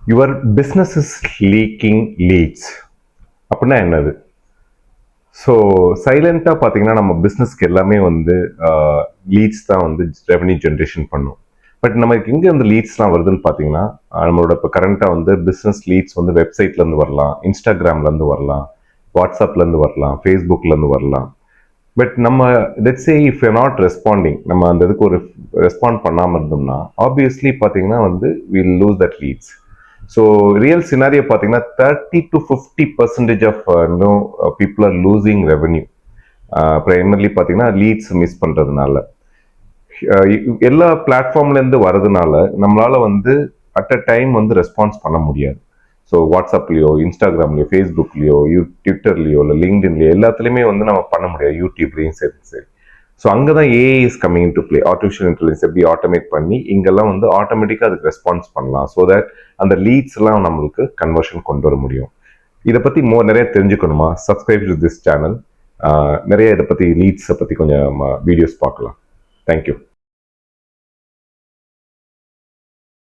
Your business is leaking leads அப்படின்னா என்னது? So சைலண்ட்டாக பார்த்தீங்கன்னா நம்ம பிஸ்னஸ்க்கு எல்லாமே வந்து லீட்ஸ் தான் வந்து ரெவன்யூ ஜென்ரேஷன் பண்ணும். பட் நமக்கு எங்கே வந்து லீட்ஸ்லாம் வருதுன்னு பார்த்தீங்கன்னா, நம்மளோட இப்போ கரண்ட்டாக வந்து பிஸ்னஸ் லீட்ஸ் வந்து வெப்சைட்லேருந்து வரலாம், இன்ஸ்டாகிராம்லேருந்து வரலாம், வாட்ஸ்அப்லேருந்து வரலாம், ஃபேஸ்புக்லேருந்து வரலாம். பட் நம்ம let's say if you not responding, நம்ம அந்த இதுக்கு ஒரு ரெஸ்பாண்ட் பண்ணாமல் இருந்தோம்னா ஆப்வியஸ்லி பார்த்தீங்கன்னா வந்து will lose that leads. So real scenario பார்த்தீங்கன்னா 30-50% of people are losing revenue primarily பார்த்தீங்கன்னா லீட்ஸ் மிஸ் பண்ணுறதுனால. எல்லா பிளாட்ஃபார்ம்லேருந்து வரதுனால நம்மளால வந்து அட் அ டைம் வந்து ரெஸ்பான்ஸ் பண்ண முடியாது. ஸோ வாட்ஸ்அப்லேயோ, இன்ஸ்டாகிராம்லேயோ, ஃபேஸ்புக்லேயோ, ட்விட்டர்லேயோ, இல்லை லிங்க்டின்லேயோ எல்லாத்துலேயுமே வந்து நம்ம பண்ண முடியாது. யூடியூப்லேயும் சரி. ஸோ அங்கே தான் AI is coming to play. Artificial intelligence எப்படி ஆட்டோமேட் பண்ணி இங்கெல்லாம் வந்து ஆட்டோமேட்டிக்காக அதுக்கு ரெஸ்பான்ஸ் பண்ணலாம். ஸோ தட் அந்த லீட்ஸ்லாம் நம்மளுக்கு கன்வர்ஷன் கொண்டு வர முடியும். இதை பற்றி நிறைய தெரிஞ்சுக்கணுமா? Subscribe to this channel. நிறைய இதை பற்றி லீட்ஸை பற்றி கொஞ்சம் வீடியோஸ் பார்க்கலாம். தேங்க்யூ.